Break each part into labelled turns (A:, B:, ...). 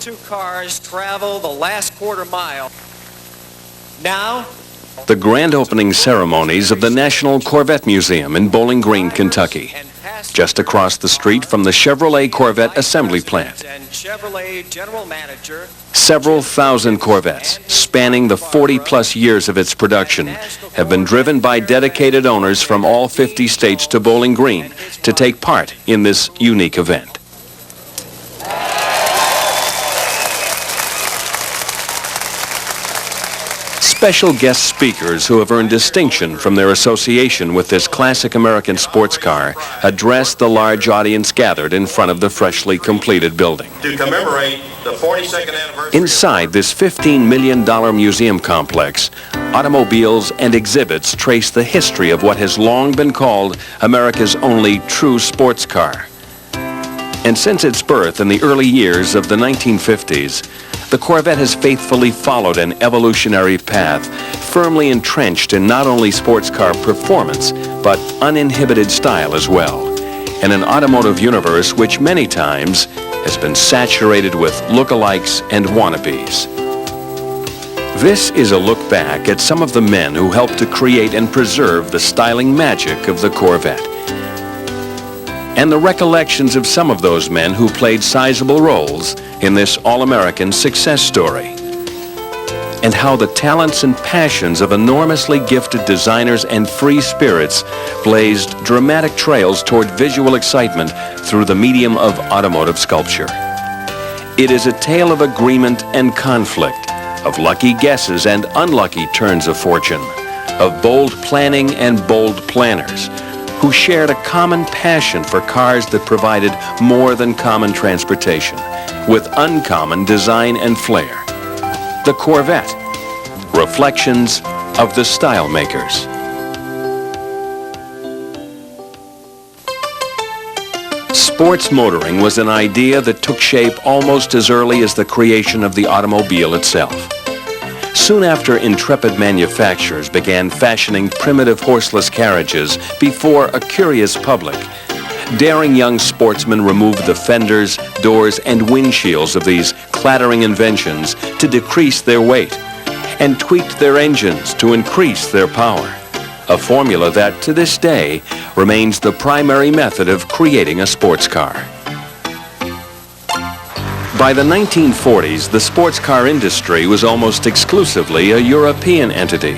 A: two cars travel the last quarter mile. Now,
B: the grand opening ceremonies of the National Corvette Museum in Bowling Green, Kentucky, just across the street from the Chevrolet Corvette assembly plant.
A: and Chevrolet General Manager
B: Several thousand Corvettes, spanning the 40-plus years of its production, have been driven by dedicated owners from all 50 states to Bowling Green to take part in this unique event. Special guest speakers who have earned distinction from their association with this classic American sports car address the large audience gathered in front of the freshly completed building.
C: To commemorate the 42nd anniversary.
B: Inside this $15 million museum complex, automobiles and exhibits trace the history of what has long been called America's only true sports car. And since its birth in the early years of the 1950s, the Corvette has faithfully followed an evolutionary path, firmly entrenched in not only sports car performance, but uninhibited style as well, in an automotive universe which many times has been saturated with lookalikes and wannabes. This is a look back at some of the men who helped to create and preserve the styling magic of the Corvette, and the recollections of some of those men who played sizable roles in this all-American success story, and how the talents and passions of enormously gifted designers and free spirits blazed dramatic trails toward visual excitement through the medium of automotive sculpture. It is a tale of agreement and conflict, of lucky guesses and unlucky turns of fortune, of bold planning and bold planners, who shared a common passion for cars that provided more than common transportation, with uncommon design and flair. The Corvette, reflections of the Stylemakers. Sports motoring was an idea that took shape almost as early as the creation of the automobile itself. Soon after intrepid manufacturers began fashioning primitive horseless carriages before a curious public, daring young sportsmen removed the fenders, doors, and windshields of these clattering inventions to decrease their weight, and tweaked their engines to increase their power, a formula that, to this day, remains the primary method of creating a sports car. By the 1940s, the sports car industry was almost exclusively a European entity,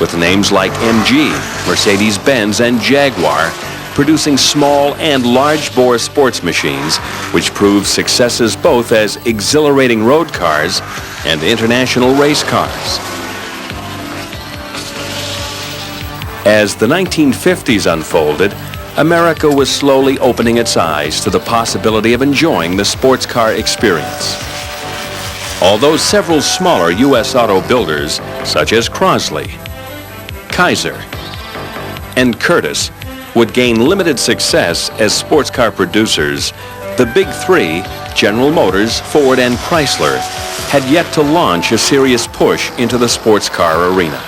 B: with names like MG, Mercedes-Benz, and Jaguar producing small and large-bore sports machines, which proved successes both as exhilarating road cars and international race cars. As the 1950s unfolded, America was slowly opening its eyes to the possibility of enjoying the sports car experience. Although several smaller U.S. auto builders, such as Crosley, Kaiser, and Curtiss, would gain limited success as sports car producers, the big three, General Motors, Ford, and Chrysler, had yet to launch a serious push into the sports car arena.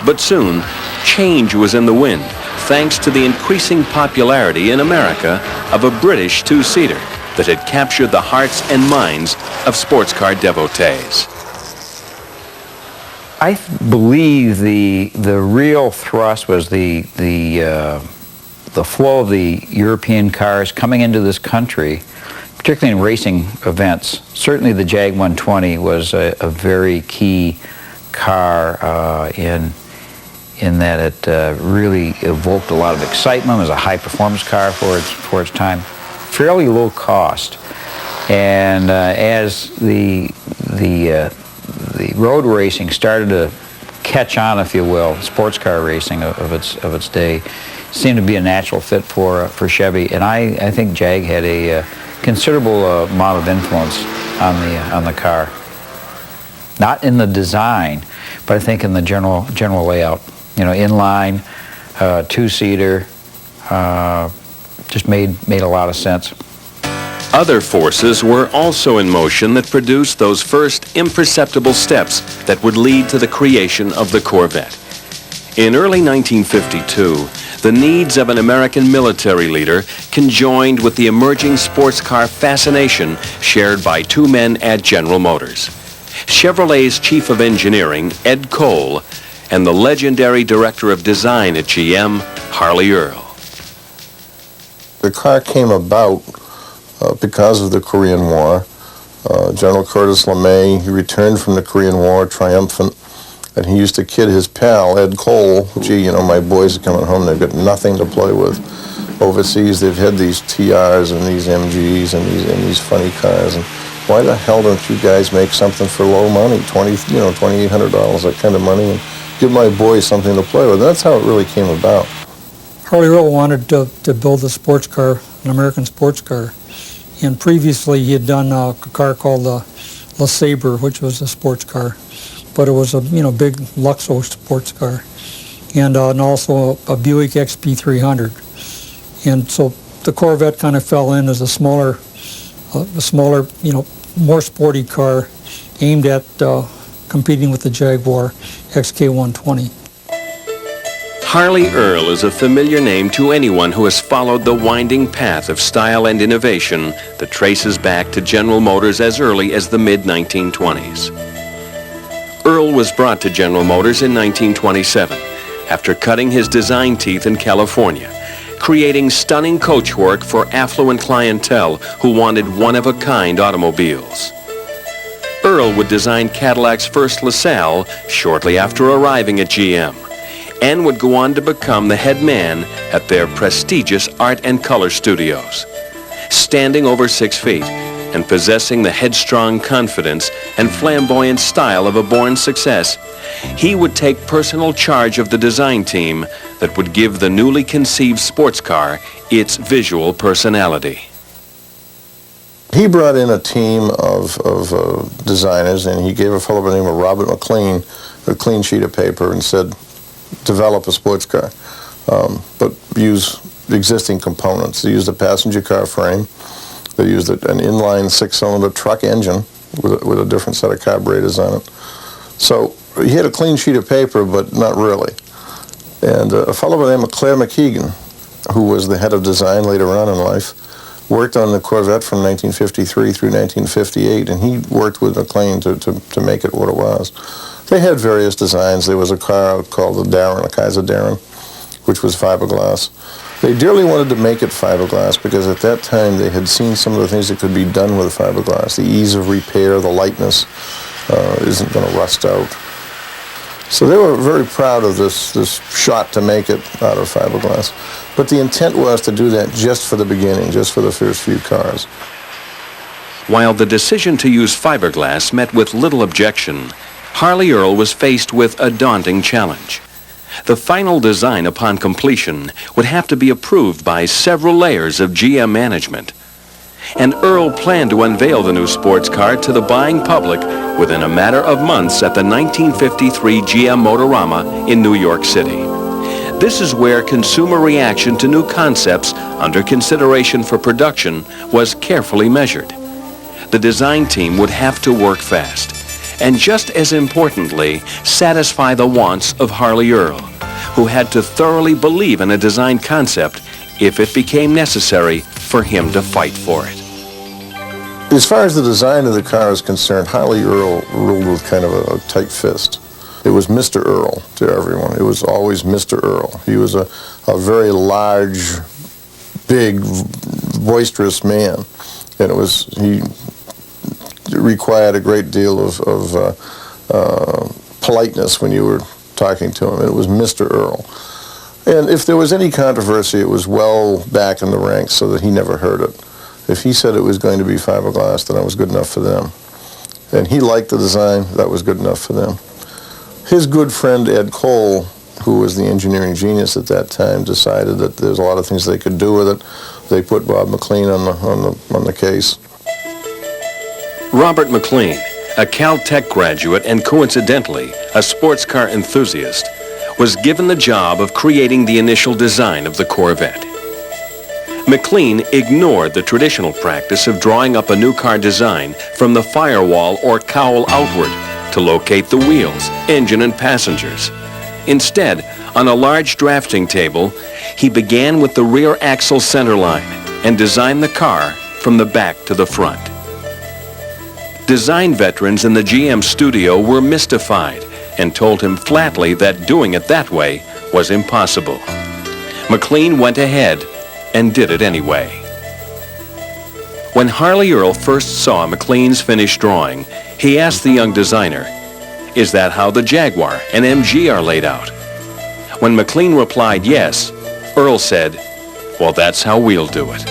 B: But soon, change was in the wind, thanks to the increasing popularity in America of a British two-seater that had captured the hearts and minds of sports car devotees.
D: I believe the real thrust was the flow of the European cars coming into this country, particularly in racing events. Certainly the Jag 120 was a very key car in that it really evoked a lot of excitement. It was a high-performance car for its time, fairly low cost. And as the road racing started to catch on, if you will, sports car racing of its day, seemed to be a natural fit for Chevy. And I think Jag had a considerable amount of influence on the car. Not in the design, but I think in the general layout. You know, inline, two-seater, just made a lot of sense.
B: Other forces were also in motion that produced those first imperceptible steps that would lead to the creation of the Corvette. In early 1952, the needs of an American military leader conjoined with the emerging sports car fascination shared by two men at General Motors. Chevrolet's chief of engineering, Ed Cole, and the legendary director of design at GM, Harley Earl.
E: The car came about because of the Korean War. General Curtis LeMay, he returned from the Korean War triumphant, and he used to kid his pal, Ed Cole, gee, you know, my boys are coming home, they've got nothing to play with. Overseas, they've had these TRs and these MGs and these funny cars, and why the hell don't you guys make something for low money, $2,800, that kind of money, and give my boys something to play with? That's how it really came about.
F: Harley Earl wanted to build a sports car, an American sports car. And previously he had done a car called the LeSabre, which was a sports car. But it was a big Luxo sports car. And also a Buick XP300. And so the Corvette kind of fell in as a smaller, more sporty car aimed at competing with the Jaguar XK120.
B: Harley Earl is a familiar name to anyone who has followed the winding path of style and innovation that traces back to General Motors as early as the mid-1920s. Earl was brought to General Motors in 1927 after cutting his design teeth in California, creating stunning coachwork for affluent clientele who wanted one-of-a-kind automobiles. Earl would design Cadillac's first LaSalle shortly after arriving at GM, and would go on to become the head man at their prestigious art and color studios. Standing over 6 feet and possessing the headstrong confidence and flamboyant style of a born success, he would take personal charge of the design team that would give the newly conceived sports car its visual personality.
E: He brought in a team of designers, and he gave a fellow by the name of Robert McLean a clean sheet of paper and said, develop a sports car, but use existing components. They used a passenger car frame. They used an inline 6-cylinder truck engine with a different set of carburetors on it. So he had a clean sheet of paper, but not really. And a fellow by the name of Claire McKeegan, who was the head of design later on in life, worked on the Corvette from 1953 through 1958, and he worked with McLean to make it what it was. They had various designs. There was a car called the Darren, a Kaiser Darren, which was fiberglass. They dearly wanted to make it fiberglass because at that time they had seen some of the things that could be done with fiberglass. The ease of repair, the lightness, isn't going to rust out. So they were very proud of this shot to make it out of fiberglass. But the intent was to do that just for the beginning, just for the first few cars.
B: While the decision to use fiberglass met with little objection, Harley Earl was faced with a daunting challenge. The final design upon completion would have to be approved by several layers of GM management. And Earl planned to unveil the new sports car to the buying public within a matter of months at the 1953 GM Motorama in New York City. This is where consumer reaction to new concepts under consideration for production was carefully measured. The design team would have to work fast, and just as importantly, satisfy the wants of Harley Earl, who had to thoroughly believe in a design concept if it became necessary for him to fight for it.
E: As far as the design of the car is concerned, Harley Earl ruled with kind of a tight fist. It was Mr. Earl to everyone. It was always Mr. Earl. He was a very large, big, boisterous man, and he required a great deal of politeness when you were talking to him. It was Mr. Earl. And if there was any controversy, it was well back in the ranks so that he never heard it. If he said it was going to be fiberglass, then it was good enough for them. And he liked the design, that was good enough for them. His good friend Ed Cole, who was the engineering genius at that time, decided that there's a lot of things they could do with it. They put Bob McLean on the case.
B: Robert McLean, a Caltech graduate and coincidentally a sports car enthusiast, was given the job of creating the initial design of the Corvette. McLean ignored the traditional practice of drawing up a new car design from the firewall or cowl outward to locate the wheels, engine, and passengers. Instead, On a large drafting table, he began with the rear axle centerline and designed the car from the back to the front. Design veterans in the GM studio were mystified and told him flatly that doing it that way was impossible. McLean went ahead and did it anyway. When Harley Earl first saw McLean's finished drawing, he asked the young designer, "Is that how the Jaguar and MG are laid out?" When McLean replied yes, Earl said, "Well, that's how we'll do it."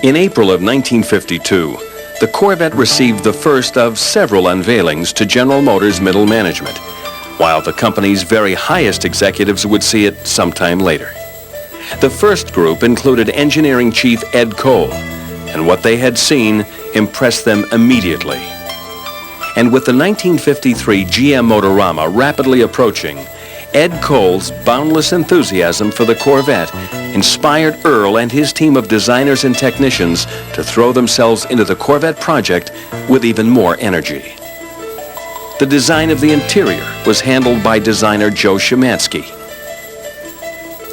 B: In April of 1952, the Corvette received the first of several unveilings to General Motors middle management, while the company's very highest executives would see it sometime later. The first group included engineering chief Ed Cole, and what they had seen impressed them immediately. And with the 1953 GM Motorama rapidly approaching, Ed Cole's boundless enthusiasm for the Corvette inspired Earl and his team of designers and technicians to throw themselves into the Corvette project with even more energy. The design of the interior was handled by designer Joe Szymanski.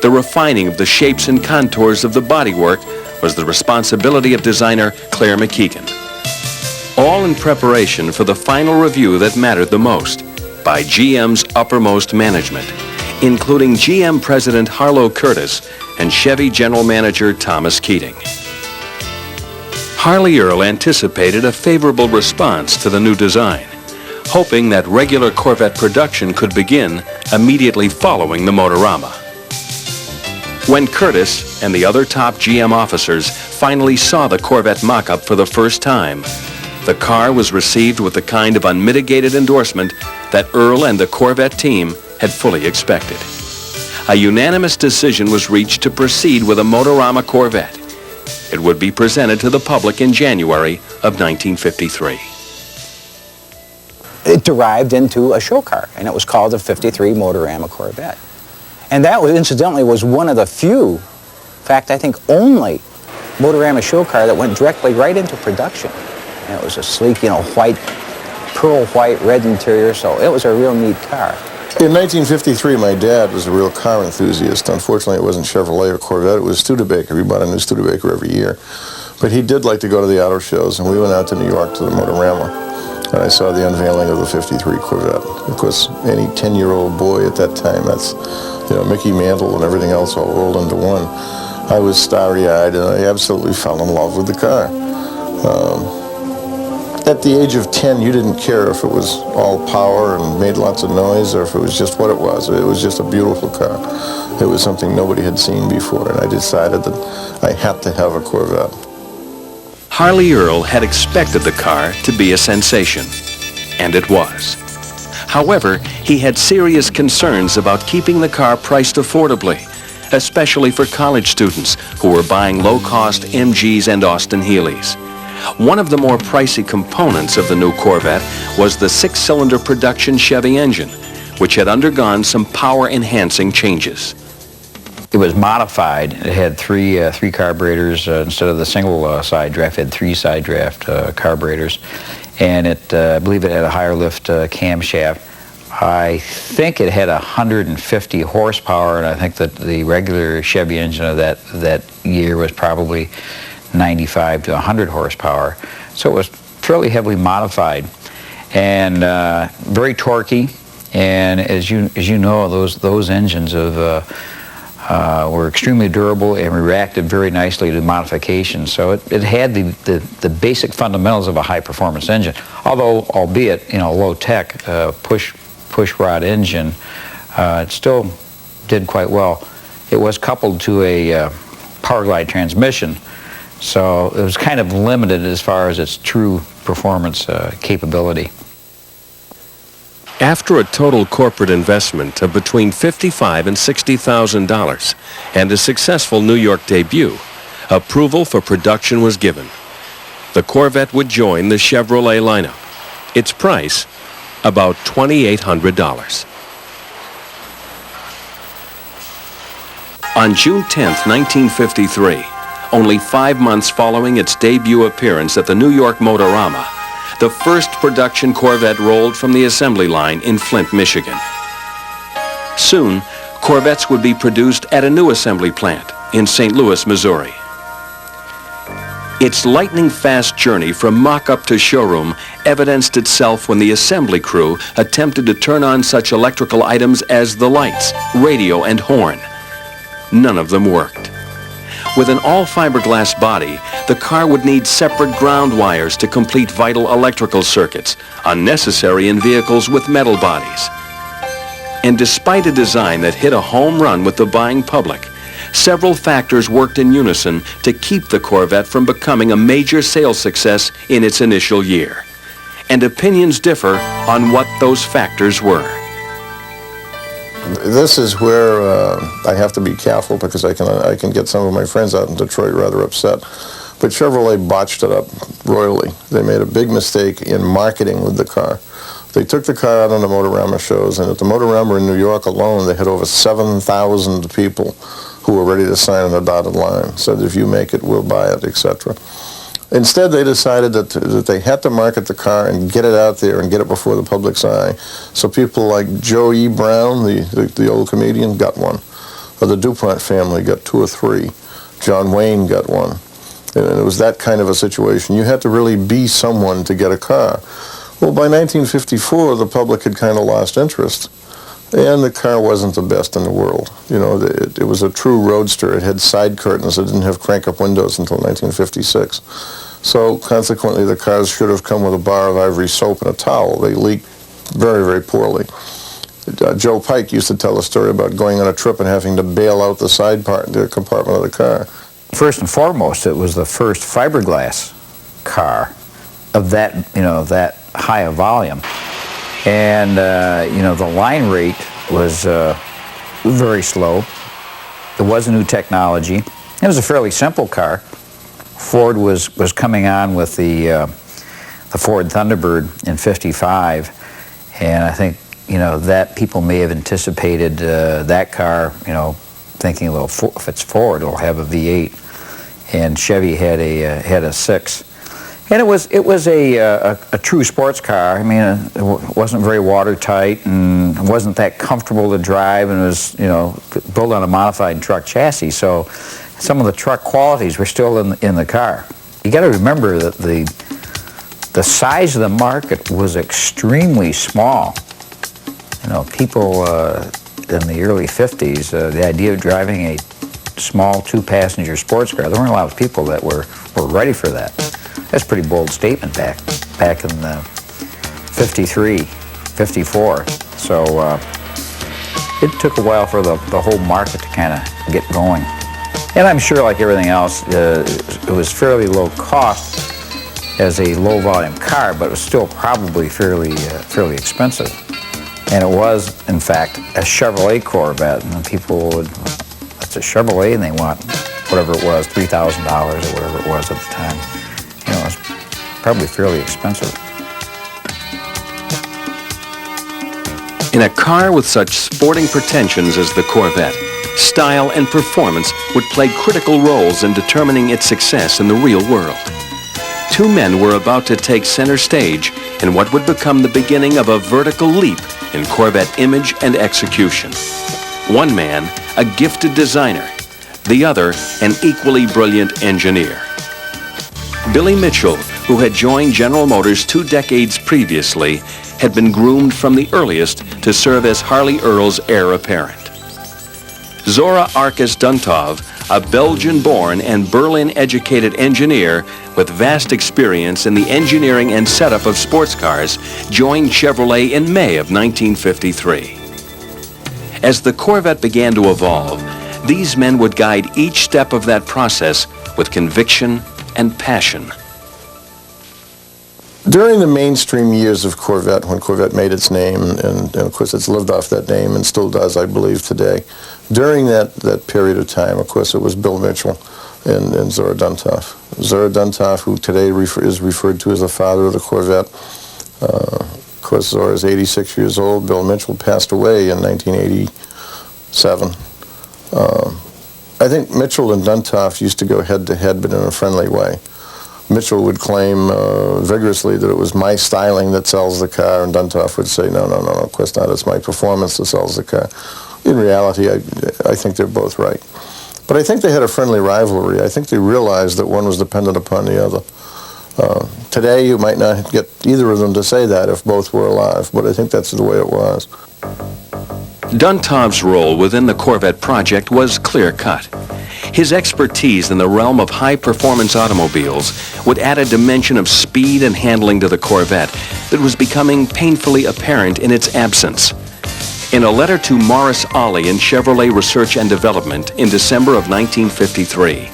B: The refining of the shapes and contours of the bodywork was the responsibility of designer Claire McKeegan. All in preparation for the final review that mattered the most by GM's uppermost management, including GM President Harlow Curtis and Chevy General Manager Thomas Keating. Harley Earl anticipated a favorable response to the new design, hoping that regular Corvette production could begin immediately following the Motorama. When Curtis and the other top GM officers finally saw the Corvette mock-up for the first time, the car was received with the kind of unmitigated endorsement that Earl and the Corvette team had fully expected. A unanimous decision was reached to proceed with a Motorama Corvette. It would be presented to the public in January of 1953.
G: It derived into a show car, and it was called the 53 Motorama Corvette. And that was, incidentally, was one of the few, in fact, I think only, Motorama show car that went directly right into production. And it was a sleek, white, pearl white, red interior, so it was a real neat car.
E: In 1953, my dad was a real car enthusiast. Unfortunately, it wasn't Chevrolet or Corvette, it was Studebaker. He bought a new Studebaker every year. But he did like to go to the auto shows, and we went out to New York to the Motorama. And I saw the unveiling of the 53 Corvette. Of course, any 10-year-old boy at that time, that's, Mickey Mantle and everything else all rolled into one. I was starry-eyed, and I absolutely fell in love with the car. At the age of 10, you didn't care if it was all power and made lots of noise or if it was just what it was. It was just a beautiful car. It was something nobody had seen before, and I decided that I had to have a Corvette.
B: Harley Earl had expected the car to be a sensation, and it was. However, he had serious concerns about keeping the car priced affordably, especially for college students who were buying low-cost MGs and Austin Healys. One of the more pricey components of the new Corvette was the six-cylinder production Chevy engine, which had undergone some power-enhancing changes.
D: It was modified. It had three carburetors instead of the single side draft. It had three side draft carburetors, and I believe it had a higher lift camshaft. I think it had 150 horsepower, and I think that the regular Chevy engine of that year was probably 95 to 100 horsepower. So it was fairly heavily modified and very torquey. And as you know, those engines were extremely durable and reacted very nicely to modifications. So it had the basic fundamentals of a high-performance engine, although albeit low tech push rod engine, it still did quite well. It was coupled to a power glide transmission, so it was kind of limited as far as its true performance capability.
B: After a total corporate investment of between $55,000 and $60,000 and a successful New York debut, approval for production was given. The Corvette would join the Chevrolet lineup. Its price, about $2,800. On June 10, 1953, only 5 months following its debut appearance at the New York Motorama, the first production Corvette rolled from the assembly line in Flint, Michigan. Soon, Corvettes would be produced at a new assembly plant in St. Louis, Missouri. Its lightning-fast journey from mock-up to showroom evidenced itself when the assembly crew attempted to turn on such electrical items as the lights, radio, and horn. None of them worked. With an all-fiberglass body, the car would need separate ground wires to complete vital electrical circuits, unnecessary in vehicles with metal bodies. And despite a design that hit a home run with the buying public, several factors worked in unison to keep the Corvette from becoming a major sales success in its initial year. And opinions differ on what those factors were.
E: This is where I have to be careful because I can get some of my friends out in Detroit rather upset. But Chevrolet botched it up royally. They made a big mistake in marketing with the car. They took the car out on the Motorama shows, and at the Motorama in New York alone, they had over 7,000 people who were ready to sign on the dotted line, said if you make it, we'll buy it, etc. Instead, they decided that they had to market the car and get it out there and get it before the public's eye. So people like Joe E. Brown, the old comedian, got one. The DuPont family got 2 or 3. John Wayne got one. And it was that kind of a situation. You had to really be someone to get a car. Well, by 1954, the public had kind of lost interest. And the car wasn't the best in the world. You know, it was a true roadster. It had side curtains. It didn't have crank-up windows until 1956. So consequently, the cars should have come with a bar of ivory soap and a towel. They leaked very, very poorly. Joe Pike used to tell a story about going on a trip and having to bail out the side the compartment of the car.
D: First and foremost, it was the first fiberglass car of that, that high a volume. And, the line rate was very slow. It was a new technology. It was a fairly simple car. Ford was coming on with the Ford Thunderbird in '55, and I think, that people may have anticipated that car, thinking, well, if it's Ford, it'll have a V8. And Chevy had a 6. And it was a true sports car. I mean, it wasn't very watertight and it wasn't that comfortable to drive, and it was, built on a modified truck chassis. So some of the truck qualities were still in the car. You got to remember that the size of the market was extremely small. People in the early 50s, the idea of driving a small 2-passenger sports car, there weren't a lot of people that were ready for that. That's a pretty bold statement back in 53, 54. So it took a while for the whole market to kind of get going. And I'm sure, like everything else, it was fairly low cost as a low volume car, but it was still probably fairly expensive. And it was, in fact, a Chevrolet Corvette. And people would, that's a Chevrolet, and they want whatever it was, $3,000 or whatever it was at the time. It was probably fairly expensive.
B: In a car with such sporting pretensions as the Corvette, style and performance would play critical roles in determining its success in the real world. 2 men were about to take center stage in what would become the beginning of a vertical leap in Corvette image and execution. One man, a gifted designer, the other, an equally brilliant engineer. Billy Mitchell, who had joined General Motors 2 decades previously, had been groomed from the earliest to serve as Harley Earl's heir apparent. Zora Arkus Duntov, a Belgian-born and Berlin-educated engineer with vast experience in the engineering and setup of sports cars, joined Chevrolet in May of 1953. As the Corvette began to evolve, these men would guide each step of that process with conviction and passion.
E: During the mainstream years of Corvette, when Corvette made its name, and of course it's lived off that name and still does, I believe, today, during that period of time, of course, it was Bill Mitchell and Zora Duntov. Zora Duntov, who today is referred to as the father of the Corvette. Of course, Zora is 86 years old. Bill Mitchell passed away in 1987. I think Mitchell and Duntov used to go head-to-head, but in a friendly way. Mitchell would claim vigorously that it was my styling that sells the car, and Duntov would say, no, of course not, it's my performance that sells the car. in reality, I think they're both right. But I think they had a friendly rivalry. I think they realized that one was dependent upon the other. Today, you might not get either of them to say that if both were alive, but I think that's the way it was.
B: Duntov's role within the Corvette project was clear-cut. His expertise in the realm of high-performance automobiles would add a dimension of speed and handling to the Corvette that was becoming painfully apparent in its absence. In a letter to Morris Ollie in Chevrolet Research and Development in December of 1953,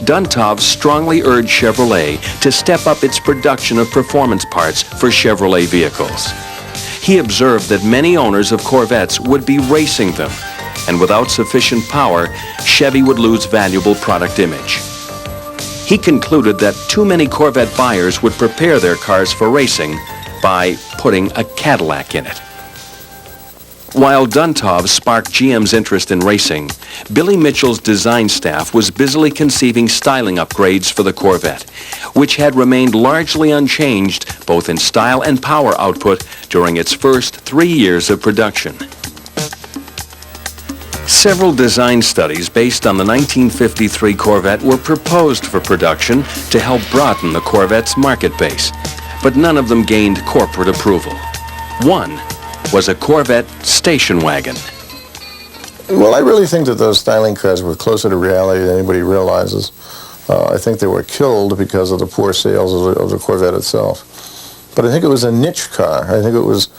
B: Duntov strongly urged Chevrolet to step up its production of performance parts for Chevrolet vehicles. He observed that many owners of Corvettes would be racing them, and without sufficient power, Chevy would lose valuable product image. He concluded that too many Corvette buyers would prepare their cars for racing by putting a Cadillac in it. While Duntov sparked GM's interest in racing, Billy Mitchell's design staff was busily conceiving styling upgrades for the Corvette, which had remained largely unchanged both in style and power output during its first 3 years of production. Several design studies based on the 1953 Corvette were proposed for production to help broaden the Corvette's market base, but none of them gained corporate approval. One was a Corvette station wagon.
E: Well, I really think that those styling cars were closer to reality than anybody realizes. I think they were killed because of the poor sales of the Corvette itself. But I think it was a niche car. I think it was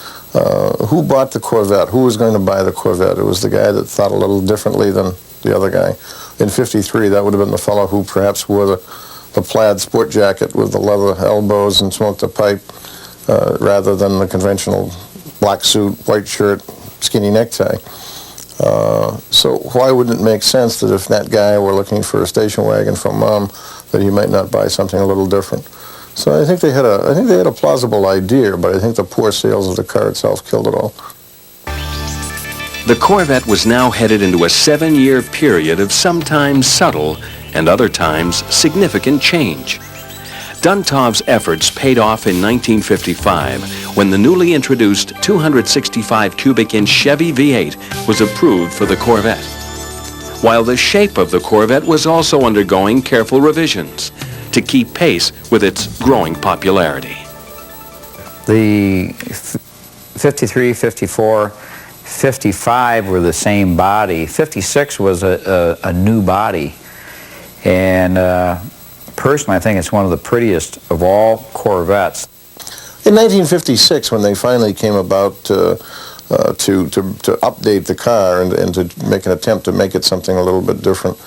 E: who bought the Corvette, who was going to buy the Corvette. It was the guy that thought a little differently than the other guy. In '53, that would have been the fellow who perhaps wore the plaid sport jacket with the leather elbows and smoked a pipe rather than the conventional black suit, white shirt, skinny necktie. So why wouldn't it make sense that if that guy were looking for a station wagon from Mom, that he might not buy something a little different? So I think they had a plausible idea, but I think the poor sales of the car itself killed it all.
B: The Corvette was now headed into a 7-year period of sometimes subtle and other times significant change. Duntov's efforts paid off in 1955 when the newly introduced 265 cubic inch Chevy V8 was approved for the Corvette, while the shape of the Corvette was also undergoing careful revisions to keep pace with its growing popularity.
D: The 53, 54, 55 were the same body. 56 was a new body, and personally, I think it's one of the prettiest of all Corvettes.
E: In 1956, when they finally came about to update the car and to make an attempt to make it something a little bit different,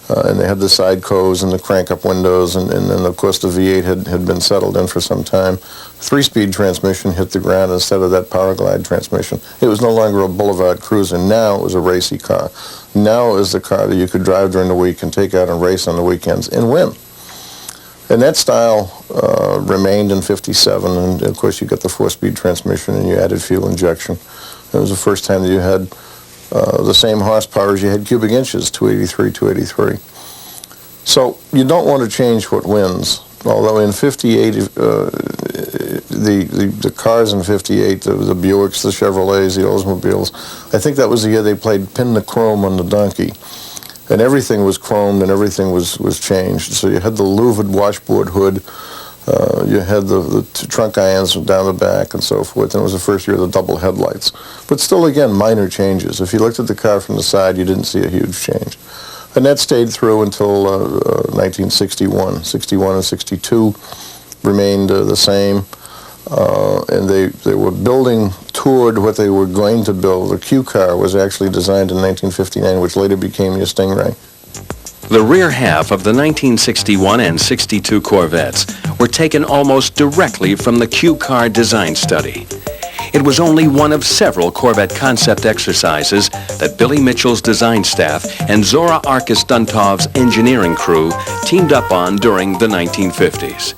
E: and they had the side coves and the crank-up windows, and then, of course, the V8 had been settled in for some time. 3-speed transmission hit the ground instead of that power glide transmission. It was no longer a boulevard cruiser. Now it was a racy car. Now it was the car that you could drive during the week and take out and race on the weekends and win. And that style remained in '57, and of course you got the 4-speed transmission and you added fuel injection. It was the first time that you had the same horsepower as you had cubic inches, 283, 283. So you don't want to change what wins. Although in '58, the cars in '58, the Buicks, the Chevrolets, the Oldsmobiles, I think that was the year they played Pin the Chrome on the donkey. And everything was chromed and everything was changed. So you had the louvered washboard hood, you had the trunk irons down the back and so forth, and it was the first year of the double headlights. But still, again, minor changes. If you looked at the car from the side, you didn't see a huge change. And that stayed through until 1961. 61 and 62 remained the same. And they were building toward what they were going to build. The Q car was actually designed in 1959, which later became your Stingray.
B: The rear half of the 1961 and 62 Corvettes were taken almost directly from the Q car design study. It was only one of several Corvette concept exercises that Billy Mitchell's design staff and Zora Arkus Duntov's engineering crew teamed up on during the 1950s.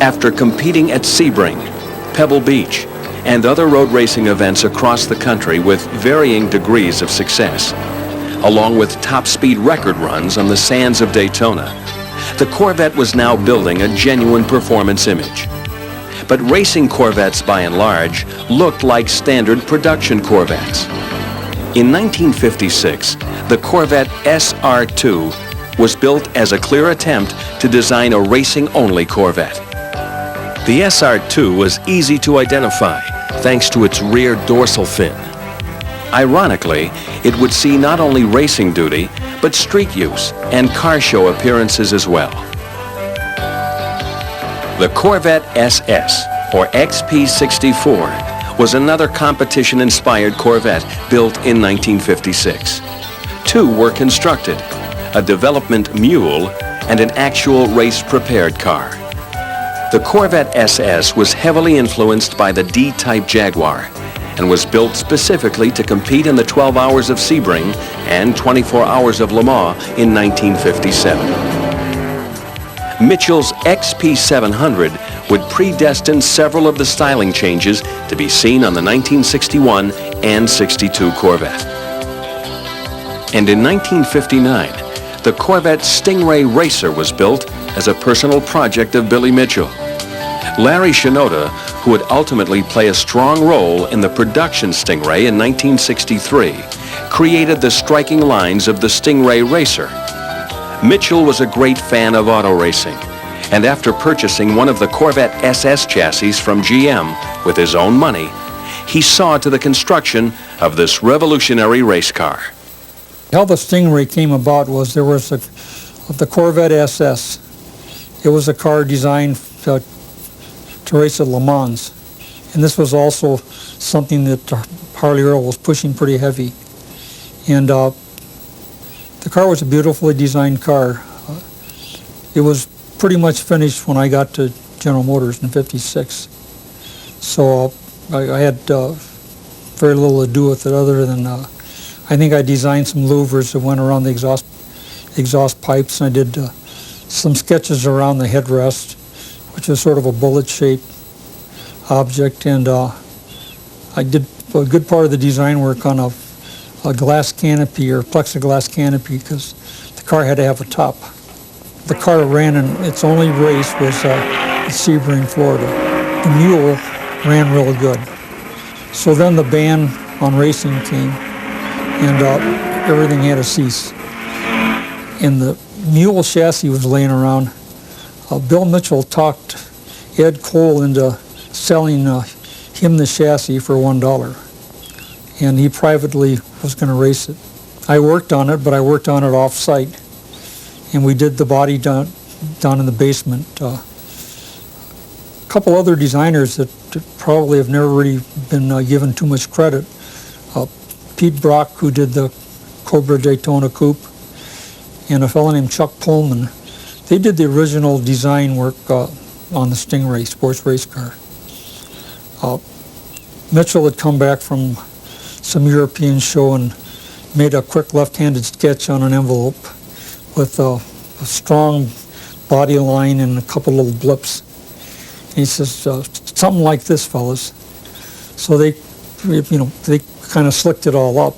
B: After competing at Sebring, Pebble Beach, and other road racing events across the country with varying degrees of success, along with top speed record runs on the sands of Daytona, the Corvette was now building a genuine performance image. But racing Corvettes, by and large, looked like standard production Corvettes. In 1956, the Corvette SR2 was built as a clear attempt to design a racing-only Corvette. The SR2 was easy to identify thanks to its rear dorsal fin. Ironically, it would see not only racing duty, but street use and car show appearances as well. The Corvette SS, or XP64, was another competition-inspired Corvette built in 1956. Two were constructed, a development mule and an actual race-prepared car. The Corvette SS was heavily influenced by the D-type Jaguar and was built specifically to compete in the 12 Hours of Sebring and 24 Hours of Le Mans in 1957. Mitchell's XP700 would predestine several of the styling changes to be seen on the 1961 and 62 Corvette. And in 1959, the Corvette Stingray Racer was built as a personal project of Billy Mitchell. Larry Shinoda, who would ultimately play a strong role in the production Stingray in 1963, created the striking lines of the Stingray Racer. Mitchell was a great fan of auto racing, and after purchasing one of the Corvette SS chassis from GM with his own money, he saw to the construction of this revolutionary race car.
F: How the Stingray came about was there was the Corvette SS. It was a car designed to race at Le Mans. And this was also something that Harley Earl was pushing pretty heavy. And the car was a beautifully designed car. It was pretty much finished when I got to General Motors in '56. So I had very little to do with it other than I think I designed some louvers that went around the exhaust pipes, and I did some sketches around the headrest, which is sort of a bullet-shaped object, and I did a good part of the design work on a glass canopy or plexiglass canopy because the car had to have a top. The car ran, and its only race was at Sebring, Florida. The mule ran real good. So then the ban on racing came, and everything had to cease. And the mule chassis was laying around. Bill Mitchell talked Ed Cole into selling him the chassis for $1, and he privately was going to race it. I worked on it, but I worked on it off-site, and we did the body down in the basement. A couple other designers that probably have never really been given too much credit. Pete Brock, who did the Cobra Daytona Coupe, and a fellow named Chuck Pullman. They did the original design work on the Stingray sports race car. Mitchell had come back from some European show and made a quick left-handed sketch on an envelope with a strong body line and a couple little blips. And he says, something like this, fellas. So they kind of slicked it all up.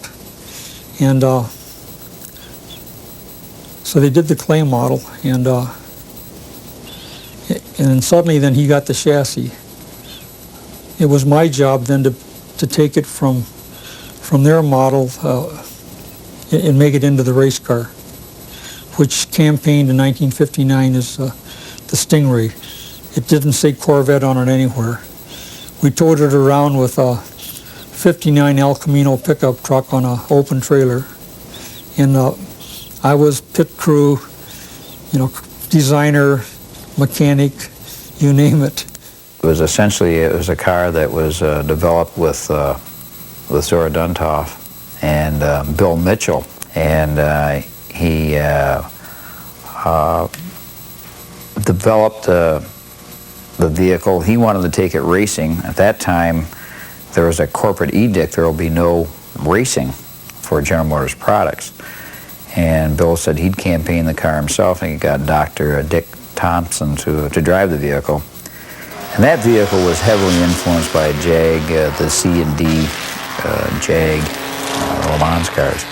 F: And so they did the clay model, and suddenly then he got the chassis. It was my job then to take it from their model and make it into the race car, which campaigned in 1959 as the Stingray. It didn't say Corvette on it anywhere. We towed it around with a '59 El Camino pickup truck on an open trailer, and I was pit crew, designer, mechanic, you name it.
D: It was a car that was developed with Zora Duntov and Bill Mitchell, and he developed the vehicle. He wanted to take it racing. At that time, there was a corporate edict: there will be no racing for General Motors products. And Bill said he'd campaign the car himself, and he got Dr. Dick Thompson to drive the vehicle. And that vehicle was heavily influenced by Jag, the C and D Jag Le Mans cars.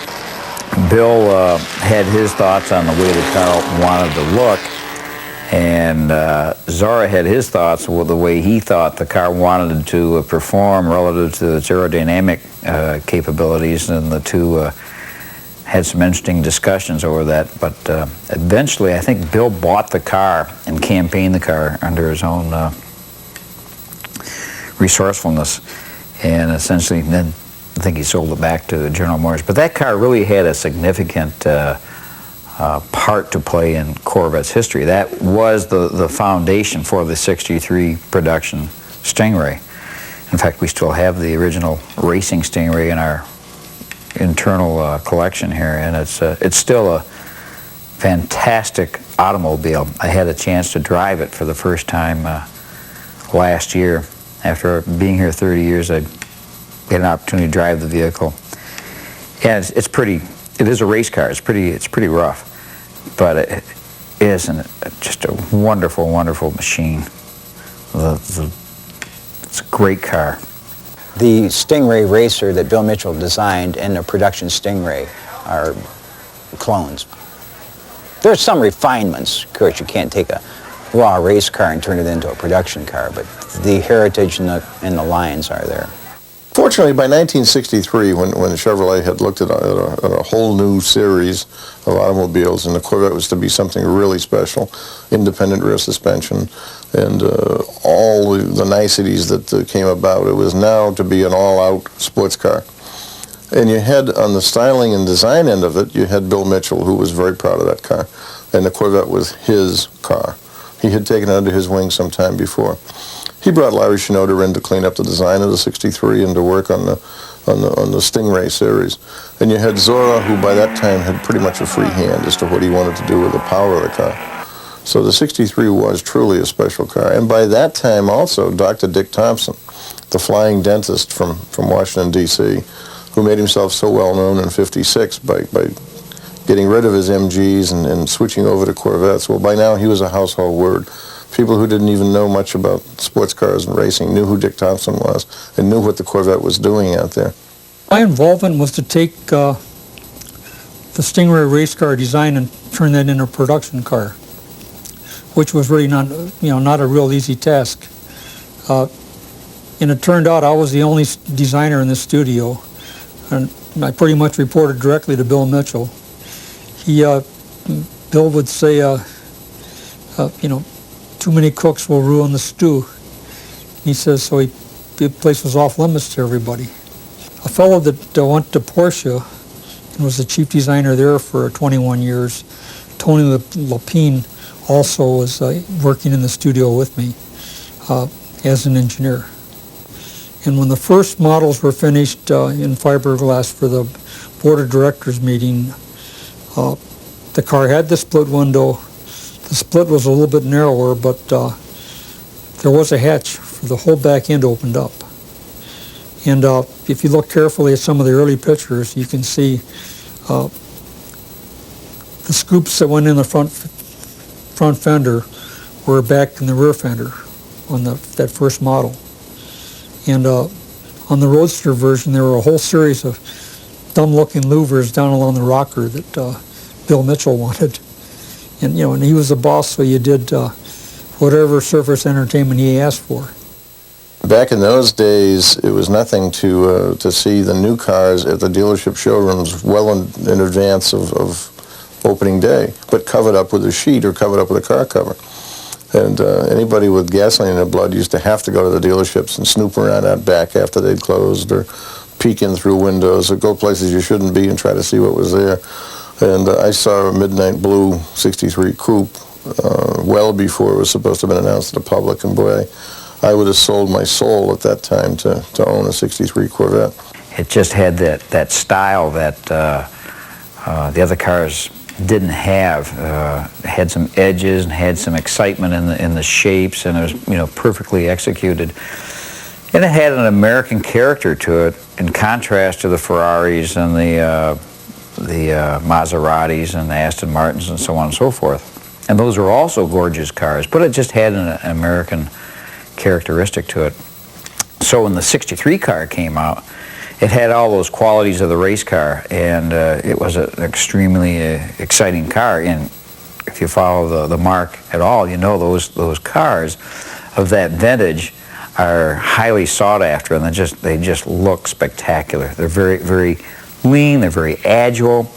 D: Bill had his thoughts on the way the car wanted to look, And Zora had his thoughts with the way he thought the car wanted to perform relative to its aerodynamic capabilities, and the two had some interesting discussions over that. But eventually, I think Bill bought the car and campaigned the car under his own resourcefulness, and essentially then I think he sold it back to General Motors. But that car really had a significant part to play in Corvette's history. That was the foundation for the '63 production Stingray. In fact, we still have the original racing Stingray in our internal collection here, and it's still a fantastic automobile. I had a chance to drive it for the first time last year. After being here 30 years, I had an opportunity to drive the vehicle. And it's pretty. It is a race car. It's pretty rough, but it is just a wonderful, wonderful machine. It's a great car.
G: The Stingray racer that Bill Mitchell designed and the production Stingray are clones. There's some refinements. Of course, you can't take a raw race car and turn it into a production car, but the heritage and the lines are there.
E: Fortunately, by 1963, when Chevrolet had looked at a whole new series of automobiles, and the Corvette was to be something really special, independent rear suspension, and all the niceties that came about, it was now to be an all-out sports car. And you had, on the styling and design end of it, you had Bill Mitchell, who was very proud of that car, and the Corvette was his car. He had taken it under his wing some time before. He brought Larry Shinoda in to clean up the design of the '63 and to work on the Stingray series. And you had Zora, who by that time had pretty much a free hand as to what he wanted to do with the power of the car. So the '63 was truly a special car. And by that time also, Dr. Dick Thompson, the flying dentist from Washington, D.C., who made himself so well known in '56 by getting rid of his MGs and switching over to Corvettes. Well, by now he was a household word. People who didn't even know much about sports cars and racing knew who Dick Thompson was and knew what the Corvette was doing out there.
F: My involvement was to take the Stingray race car design and turn that into a production car, which was really not a real easy task. And it turned out I was the only designer in the studio, and I pretty much reported directly to Bill Mitchell. Bill would say, too many cooks will ruin the stew. He says, so the place was off limits to everybody. A fellow that went to Porsche and was the chief designer there for 21 years, Tony Lapine, also was working in the studio with me as an engineer. And when the first models were finished in fiberglass for the board of directors meeting, the car had the split window. The split was a little bit narrower, but there was a hatch for the whole back end opened up. And if you look carefully at some of the early pictures, you can see the scoops that went in the front fender were back in the rear fender on that first model. And on the Roadster version, there were a whole series of dumb-looking louvers down along the rocker that Bill Mitchell wanted. And and he was the boss, so you did whatever surface entertainment he asked for.
E: Back in those days, it was nothing to see the new cars at the dealership showrooms well in advance of opening day, but covered up with a sheet or covered up with a car cover. And anybody with gasoline in their blood used to have to go to the dealerships and snoop around out back after they'd closed, or peek in through windows, or go places you shouldn't be and try to see what was there. And I saw a midnight blue '63 coupe well before it was supposed to have been announced to the public, and boy, I would have sold my soul at that time to own a '63 Corvette.
D: It just had that style that the other cars didn't have. Had some edges and had some excitement in the shapes, and it was perfectly executed. And it had an American character to it, in contrast to the Ferraris and the Maseratis and the Aston Martins and so on and so forth. And those were also gorgeous cars, but it just had an American characteristic to it. So when the '63 car came out, it had all those qualities of the race car, and it was an extremely exciting car in if you follow the mark at all, you know those cars of that vintage are highly sought after, and they just look spectacular. They're very, very lean. They're very agile.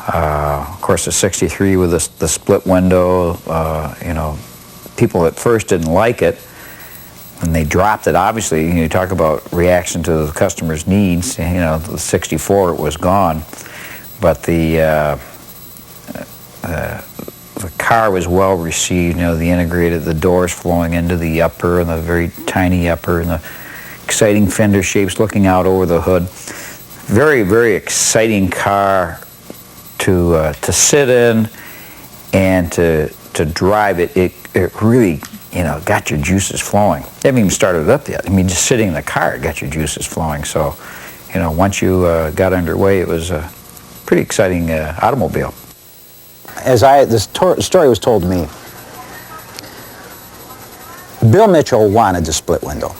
D: Of course, the '63 with the split window. You know, people at first didn't like it, and they dropped it. Obviously, you talk about reaction to the customer's needs. You know, the '64 it was gone, but the car was well received. You know, the doors flowing into the upper, and the very tiny upper, and the exciting fender shapes looking out over the hood. Very, very exciting car to sit in and to drive. It really, you know, got your juices flowing. They haven't even started it up yet. I mean, just sitting in the car got your juices flowing. So, you know, once you got underway, it was a pretty exciting automobile.
G: As the story was told to me, Bill Mitchell wanted the split window,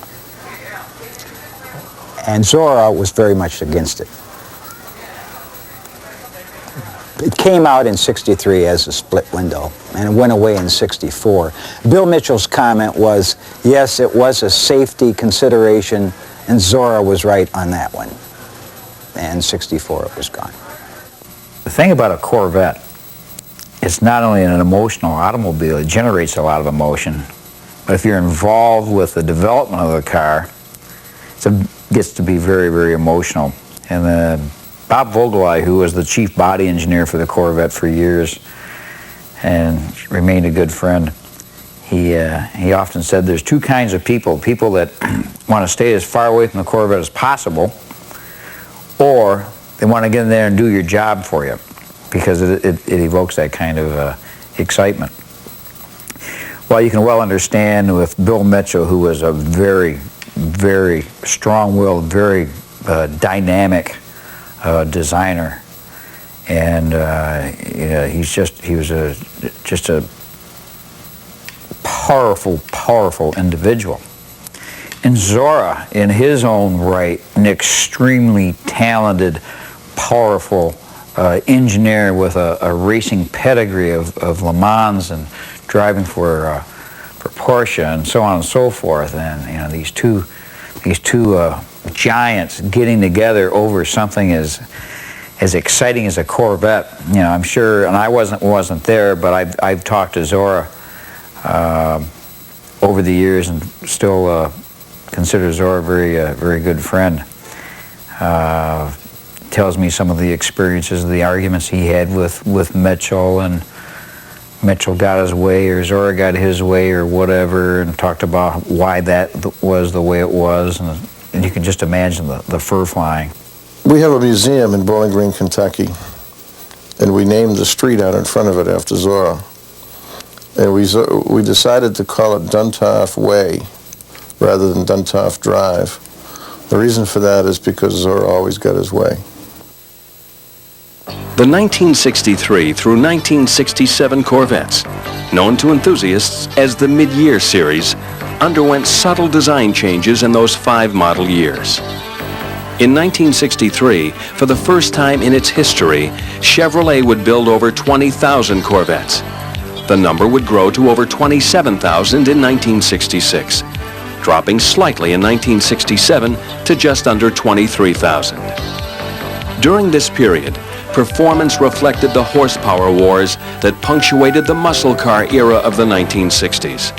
G: and Zora was very much against it. It came out in '63 as a split window, and it went away in '64. Bill Mitchell's comment was, yes, it was a safety consideration, and Zora was right on that one. And '64 it was gone.
D: The thing about a Corvette, it's not only an emotional automobile, it generates a lot of emotion, but if you're involved with the development of the car, it gets to be very, very emotional. And Bob Vogelai, who was the chief body engineer for the Corvette for years and remained a good friend, he often said there's two kinds of people that want to stay as far away from the Corvette as possible, or they want to get in there and do your job for you, because it evokes that kind of excitement. Well, you can well understand with Bill Mitchell, who was a very, very strong-willed, very dynamic designer, and you know, he was just a powerful individual. And Zora, in his own right, an extremely talented, powerful engineer with a racing pedigree of Le Mans and driving for Porsche and so on and so forth. And you know, these two giants getting together over something as exciting as a Corvette. You know, I'm sure, and I wasn't there, but I've talked to Zora over the years, and still consider Zora a very good friend. Tells me some of the experiences, the arguments he had with Mitchell, and Mitchell got his way, or Zora got his way, or whatever, and talked about why that was the way it was, and you can just imagine the fur flying.
E: We have a museum in Bowling Green, Kentucky, and we named the street out in front of it after Zora. And we decided to call it Duntov Way rather than Duntov Drive. The reason for that is because Zora always got his way.
B: The 1963 through 1967 Corvettes, known to enthusiasts as the Mid-Year Series, underwent subtle design changes in those 5 model years. In 1963, for the first time in its history, Chevrolet would build over 20,000 Corvettes. The number would grow to over 27,000 in 1966, dropping slightly in 1967 to just under 23,000. During this period, performance reflected the horsepower wars that punctuated the muscle car era of the 1960s.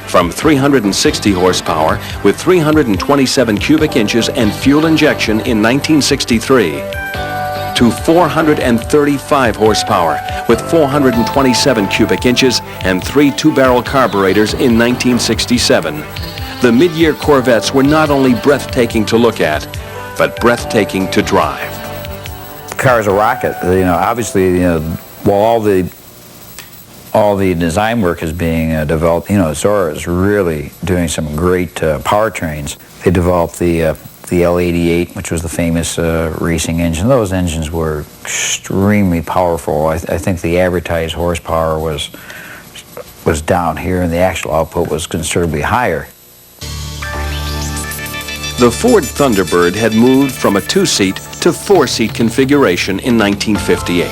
B: From 360 horsepower with 327 cubic inches and fuel injection in 1963 to 435 horsepower with 427 cubic inches and 3 two-barrel carburetors in 1967. The mid-year Corvettes were not only breathtaking to look at, but breathtaking to drive.
D: The car is a rocket. You know, obviously, you know, while all the design work is being developed, you know, Zora is really doing some great powertrains. They developed the L88, which was the famous racing engine. Those engines were extremely powerful. I think the advertised horsepower was down here, and the actual output was considerably higher.
B: The Ford Thunderbird had moved from a 2-seat to 4-seat configuration in 1958.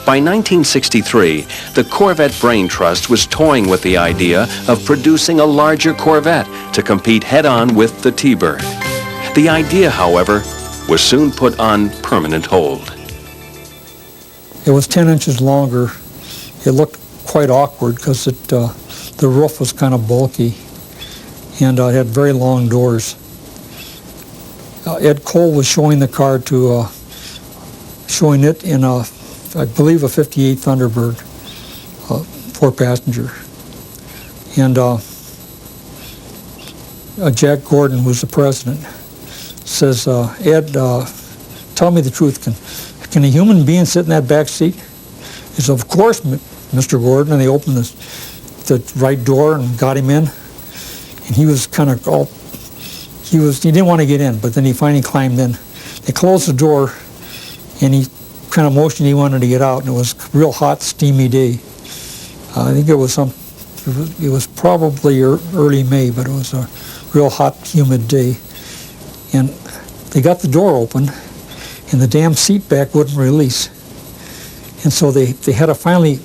B: By 1963, the Corvette Brain Trust was toying with the idea of producing a larger Corvette to compete head-on with the T-Bird. The idea, however, was soon put on permanent hold.
F: It was 10 inches longer. It looked quite awkward because the roof was kind of bulky, and it had very long doors. Ed Cole was showing the car to, showing it in I believe a 58 Thunderbird, 4-passenger. And Jack Gordon, who's the president, says, Ed, tell me the truth, can a human being sit in that back seat? He said, of course, Mr. Gordon, and they opened the right door and got him in. And he was kind of all, he didn't want to get in, but then he finally climbed in. They closed the door, and he kind of motioned he wanted to get out, and it was a real hot, steamy day. I think it was probably early May, but it was a real hot, humid day. And they got the door open, and the damn seat back wouldn't release. And so they had to finally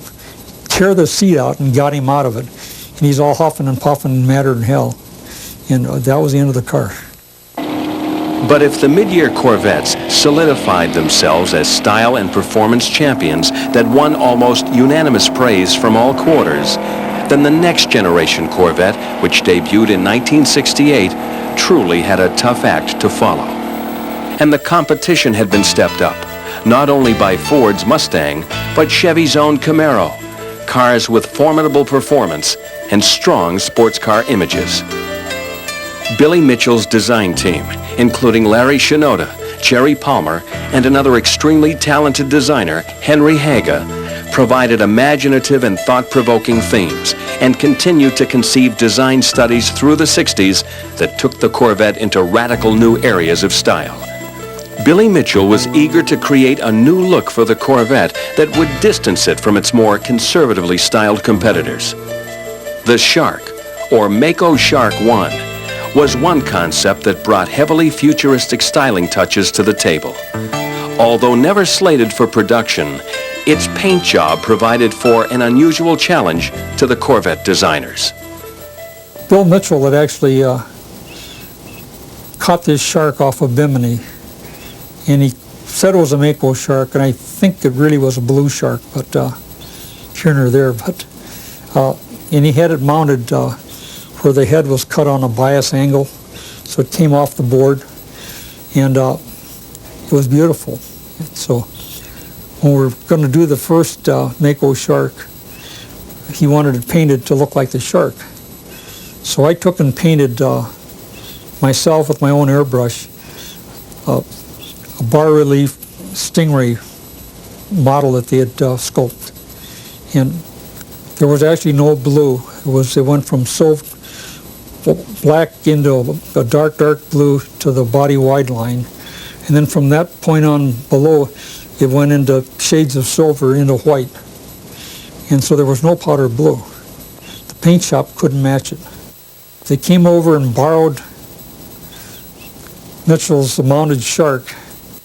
F: tear the seat out and got him out of it. And he's all huffing and puffing and madder than hell. And that was the end of the car.
B: But if the mid-year Corvettes solidified themselves as style and performance champions that won almost unanimous praise from all quarters, then the next generation Corvette, which debuted in 1968, truly had a tough act to follow. And the competition had been stepped up, not only by Ford's Mustang, but Chevy's own Camaro, cars with formidable performance and strong sports car images. Billy Mitchell's design team, including Larry Shinoda, Jerry Palmer, and another extremely talented designer, Henry Haga, provided imaginative and thought-provoking themes and continued to conceive design studies through the 60s that took the Corvette into radical new areas of style. Billy Mitchell was eager to create a new look for the Corvette that would distance it from its more conservatively styled competitors. The Shark, or Mako Shark 1, was one concept that brought heavily futuristic styling touches to the table. Although never slated for production, its paint job provided for an unusual challenge to the Corvette designers.
F: Bill Mitchell had actually caught this Shark off of Bimini, and he said it was a Mako Shark, and I think it really was a blue shark, but here nor there. But and he had it mounted where the head was cut on a bias angle, so it came off the board, and it was beautiful. So when we were going to do the first Mako Shark, he wanted it painted to look like the Shark. So I took and painted myself with my own airbrush a bar relief Stingray model that they had sculpted, and there was actually no blue. It went from black into a dark blue to the body wide line, and then from that point on below it went into shades of silver into white, and so there was no powder blue. The paint shop couldn't match it. They came over and borrowed Mitchell's mounted Shark.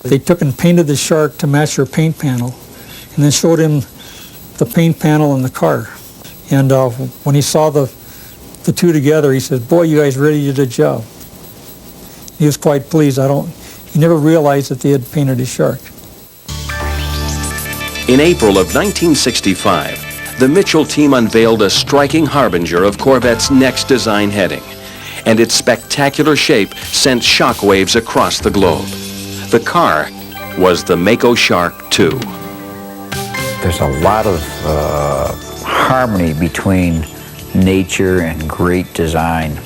F: They took and painted the Shark to match their paint panel, and then showed him the paint panel in the car. And when he saw the two together, he said, "Boy, you guys really did a job." He was quite pleased. He never realized that they had painted a Shark.
B: In April of 1965, the Mitchell team unveiled a striking harbinger of Corvette's next design heading, and its spectacular shape sent shockwaves across the globe. The car was the Mako Shark 2.
D: There's a lot of harmony between nature and great design.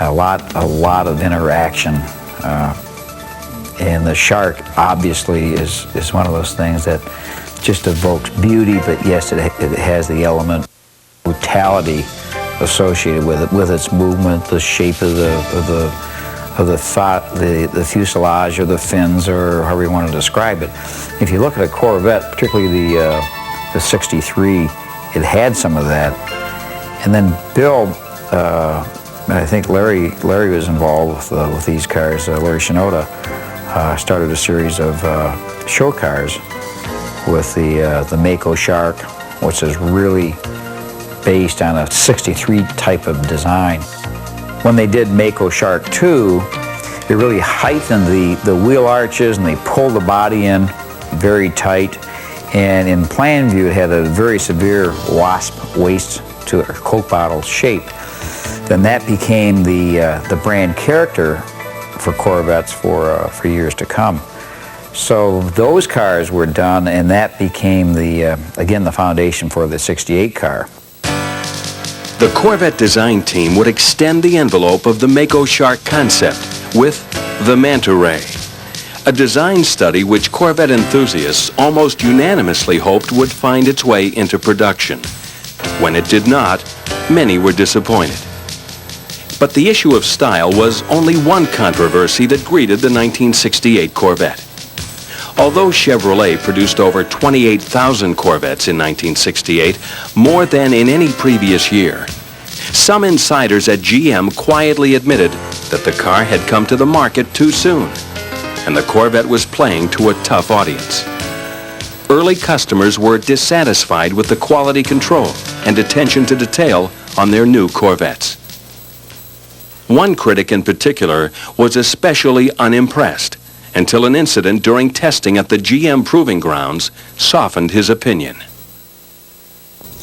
D: A lot of interaction. And the Shark obviously is one of those things that just evokes beauty, but yes, it has the element of brutality associated with it, with its movement, the shape of the fuselage or the fins, or however you want to describe it. If you look at a Corvette, particularly the 63, it had some of that. And then Bill, I think Larry was involved with these cars. Larry Shinoda started a series of show cars with the Mako Shark, which is really based on a 63 type of design. When they did Mako Shark 2, they really heightened the wheel arches and they pulled the body in very tight. And in plan view, it had a very severe wasp waist to it, or Coke bottle shape. Then that became the brand character for Corvettes for years to come. So those cars were done, and that became again the foundation for the '68 car.
B: The Corvette design team would extend the envelope of the Mako Shark concept with the Manta Ray, a design study which Corvette enthusiasts almost unanimously hoped would find its way into production. When it did not, many were disappointed. But the issue of style was only one controversy that greeted the 1968 Corvette. Although Chevrolet produced over 28,000 Corvettes in 1968, more than in any previous year, some insiders at GM quietly admitted that the car had come to the market too soon, and the Corvette was playing to a tough audience. Early customers were dissatisfied with the quality control and attention to detail on their new Corvettes. One critic in particular was especially unimpressed until an incident during testing at the GM Proving Grounds softened his opinion.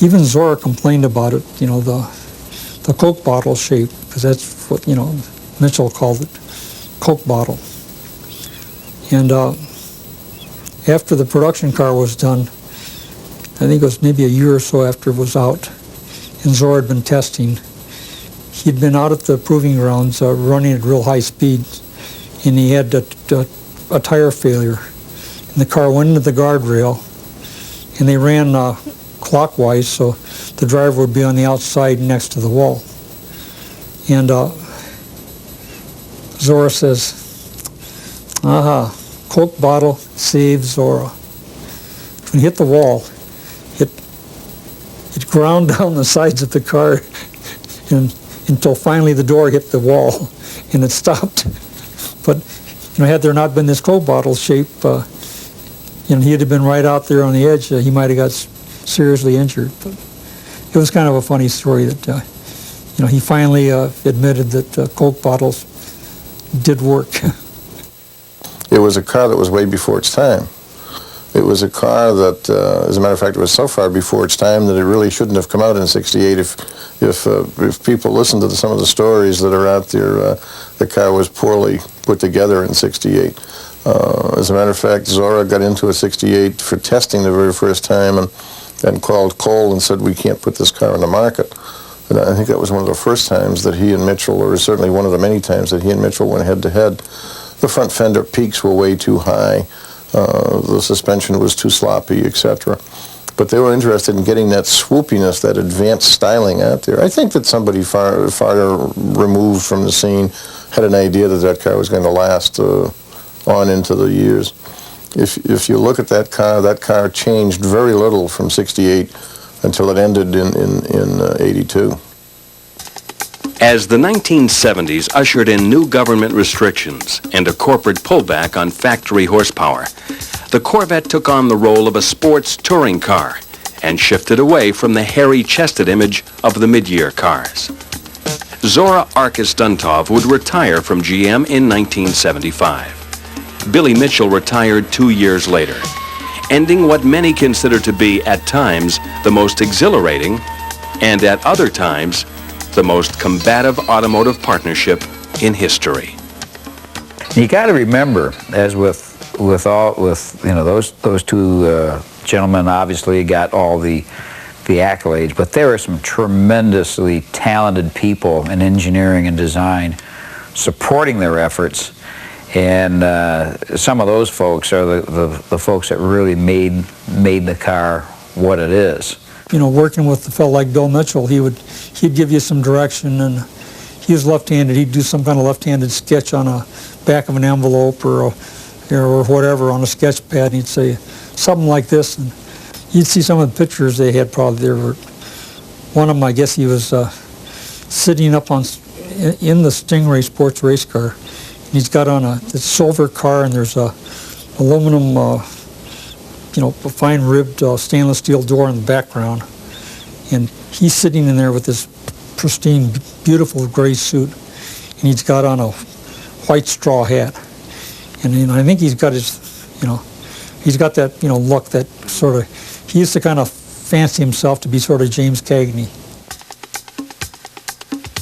F: Even Zora complained about it, you know, the Coke bottle shape, because that's what, you know, Mitchell called it, Coke bottle. And after the production car was done, I think it was maybe a year or so after it was out, and Zora had been testing, he'd been out at the Proving Grounds running at real high speed, and he had a tire failure. And the car went into the guardrail, and they ran clockwise, so the driver would be on the outside next to the wall. And Zora says, "Aha, Coke bottle saved Zora." When it hit the wall, it ground down the sides of the car until finally the door hit the wall, and it stopped. But you know, had there not been this Coke bottle shape, you know, he'd have been right out there on the edge. He might have got seriously injured. But it was kind of a funny story that you know, he finally admitted that Coke bottles did work.
E: It was a car that was way before its time. It was a car that, as a matter of fact, it was so far before its time that it really shouldn't have come out in '68. If people listen to some of the stories that are out there, the car was poorly put together in '68. As a matter of fact, Zora got into a '68 for testing the very first time and called Cole and said, "We can't put this car on the market." And I think that was one of the first times that he and Mitchell, or certainly one of the many times that he and Mitchell went head-to-head. The front fender peaks were way too high. The suspension was too sloppy, etc. But they were interested in getting that swoopiness, that advanced styling out there. I think that somebody far removed from the scene had an idea that that car was going to last on into the years. If you look at that car changed very little from '68 until it ended in '82.
B: As the 1970s ushered in new government restrictions and a corporate pullback on factory horsepower, the Corvette took on the role of a sports touring car and shifted away from the hairy-chested image of the mid-year cars. Zora Arkus Duntov would retire from GM in 1975. Billy Mitchell retired 2 years later, ending what many consider to be, at times, the most exhilarating, and at other times, the most combative automotive partnership in history.
D: You got to remember, as with you know, those two gentlemen obviously got all the accolades, but there are some tremendously talented people in engineering and design supporting their efforts, and some of those folks are the folks that really made the car what it is.
F: You know, working with a fellow like Bill Mitchell, he'd give you some direction, and he was left-handed. He'd do some kind of left-handed sketch on a back of an envelope or whatever on a sketch pad, and he'd say something like this, and you'd see some of the pictures they had. Probably there were one of them. I guess he was sitting up in the Stingray sports race car, and he's got on a silver car, and there's a aluminum a fine ribbed stainless steel door in the background, and he's sitting in there with this pristine, beautiful gray suit, and he's got on a white straw hat, and I think he's got his, he's got that look that sort of, he used to kind of fancy himself to be sort of James Cagney.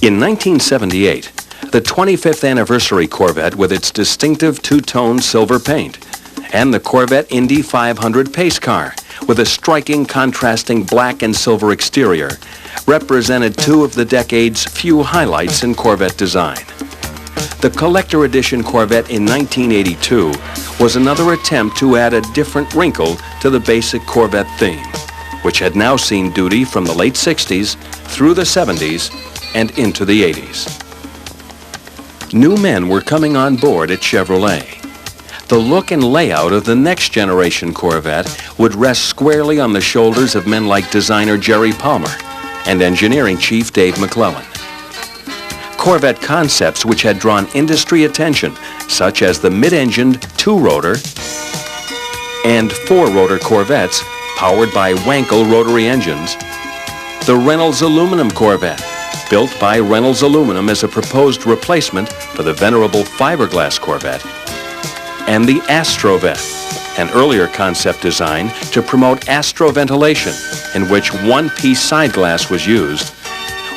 B: In 1978, the 25th anniversary Corvette with its distinctive two-tone silver paint, and the Corvette Indy 500 pace car with a striking contrasting black and silver exterior represented two of the decade's few highlights in Corvette design. The collector edition Corvette in 1982 was another attempt to add a different wrinkle to the basic Corvette theme, which had now seen duty from the late 60s through the 70s and into the 80s. New men were coming on board at Chevrolet. The look and layout of the next generation Corvette would rest squarely on the shoulders of men like designer Jerry Palmer and engineering chief Dave McClellan. Corvette concepts which had drawn industry attention, such as the mid-engined two-rotor and four-rotor Corvettes powered by Wankel rotary engines, the Reynolds aluminum Corvette, built by Reynolds Aluminum as a proposed replacement for the venerable fiberglass Corvette, and the Astrovette, an earlier concept design to promote astroventilation in which one-piece side glass was used,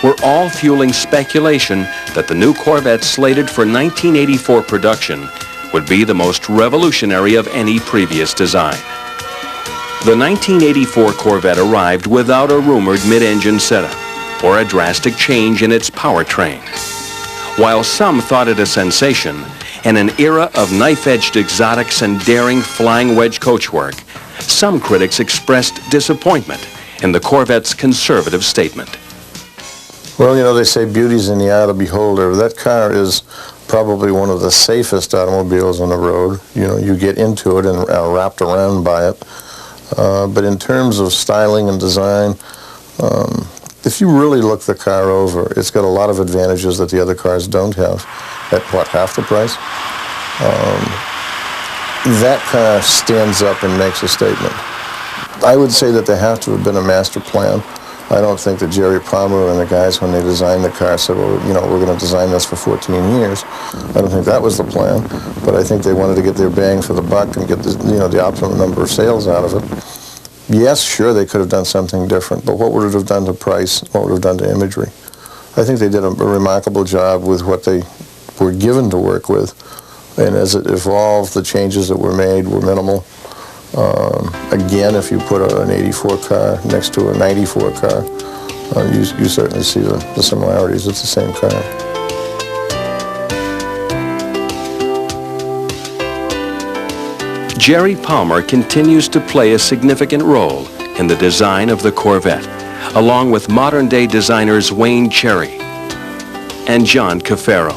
B: were all fueling speculation that the new Corvette slated for 1984 production would be the most revolutionary of any previous design. The 1984 Corvette arrived without a rumored mid-engine setup or a drastic change in its powertrain. While some thought it a sensation and an era of knife-edged exotics and daring flying wedge coachwork, some critics expressed disappointment in the Corvette's conservative statement.
E: Well, they say beauty's in the eye of the beholder. That car is probably one of the safest automobiles on the road. You get into it and are wrapped around by it. But in terms of styling and design, if you really look the car over, it's got a lot of advantages that the other cars don't have at, half the price. That car stands up and makes a statement. I would say that there have to have been a master plan. I don't think that Jerry Palmer and the guys, when they designed the car, said, well, we're going to design this for 14 years. I don't think that was the plan, but I think they wanted to get their bang for the buck and get the optimum number of sales out of it. Yes, sure, they could have done something different, but what would it have done to price? What would it have done to imagery? I think they did a remarkable job with what they were given to work with, and as it evolved, the changes that were made were minimal. Again, if you put an 84 car next to a 94 car, you certainly see the similarities. It's the same car.
B: Jerry Palmer continues to play a significant role in the design of the Corvette, along with modern-day designers Wayne Cherry and John Cafaro.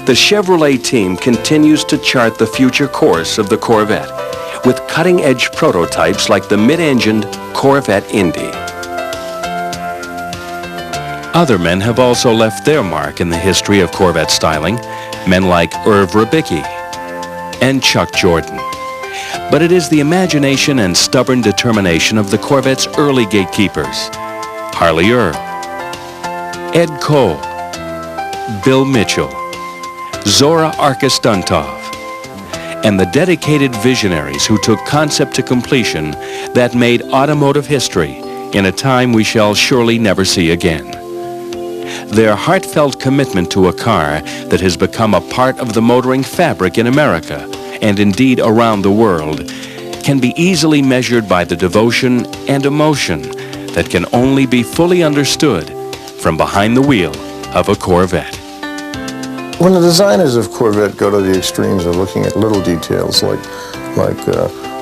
B: The Chevrolet team continues to chart the future course of the Corvette with cutting-edge prototypes like the mid-engined Corvette Indy. Other men have also left their mark in the history of Corvette styling, men like Irv Rabicki and Chuck Jordan. But it is the imagination and stubborn determination of the Corvette's early gatekeepers, Harley Earl, Ed Cole, Bill Mitchell, Zora Arkus-Duntov, and the dedicated visionaries who took concept to completion that made automotive history in a time we shall surely never see again. Their heartfelt commitment to a car that has become a part of the motoring fabric in America, and indeed around the world, can be easily measured by the devotion and emotion that can only be fully understood from behind the wheel of a Corvette.
E: When the designers of Corvette go to the extremes of looking at little details like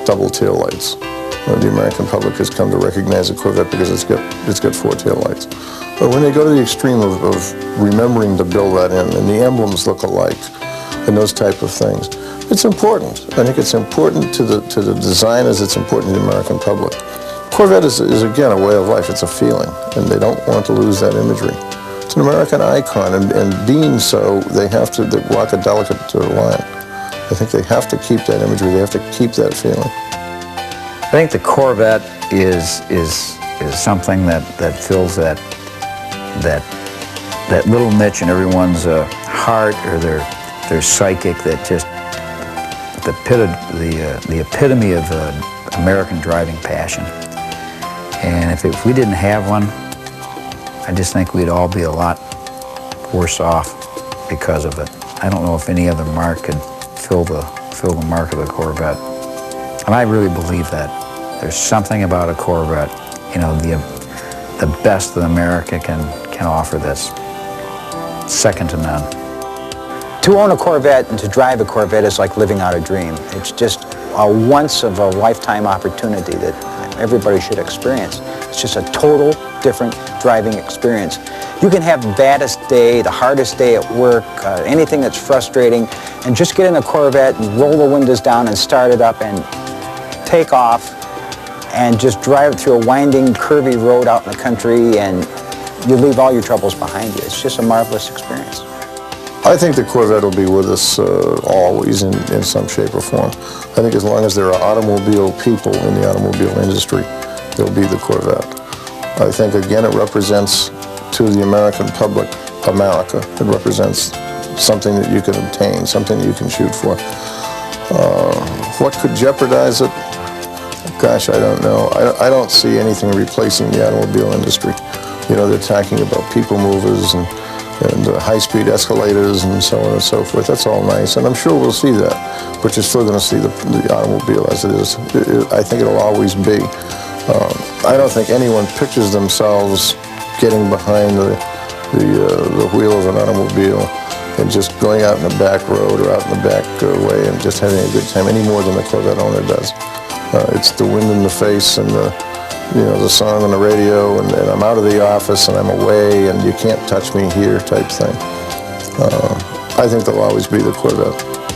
E: double tail lights, the American public has come to recognize a Corvette because it's got four tail lights. But when they go to the extreme of remembering to build that in, and the emblems look alike, and those type of things, it's important. I think it's important to the designers. It's important to the American public. Corvette is again a way of life. It's a feeling, and they don't want to lose that imagery. It's an American icon, and being so, they walk a delicate line. I think they have to keep that imagery. They have to keep that feeling.
D: I think the Corvette is something that fills that little niche in everyone's heart or their psychic, that just the epitome of American driving passion. And if we didn't have one, I just think we'd all be a lot worse off because of it. I don't know if any other mark could fill the mark of the Corvette. And I really believe that. There's something about a Corvette, you know, the best that America can offer that's second to none.
G: To own a Corvette and to drive a Corvette is like living out a dream. It's just a once-of-a-lifetime opportunity that everybody should experience. It's just a total different driving experience. You can have the baddest day, the hardest day at work, anything that's frustrating, and just get in a Corvette and roll the windows down and start it up and take off and just drive it through a winding, curvy road out in the country, and you leave all your troubles behind you. It's just a marvelous experience.
E: I think the Corvette will be with us always in some shape or form. I think as long as there are automobile people in the automobile industry, there'll be the Corvette. I think, again, it represents to the American public, America. It represents something that you can obtain, something that you can shoot for. What could jeopardize it? Gosh, I don't know. I don't see anything replacing the automobile industry. You know, they're talking about people movers and high-speed escalators and so on and so forth. That's all nice, and I'm sure we'll see that. But you're still going to see the automobile as it is. I think it'll always be. I don't think anyone pictures themselves getting behind the wheel of an automobile and just going out in the back road or out in the back way and just having a good time any more than the Corvette owner does. It's the wind in the face and the song on the radio, and I'm out of the office and I'm away and you can't touch me here type thing. I think there'll always be the Corvette.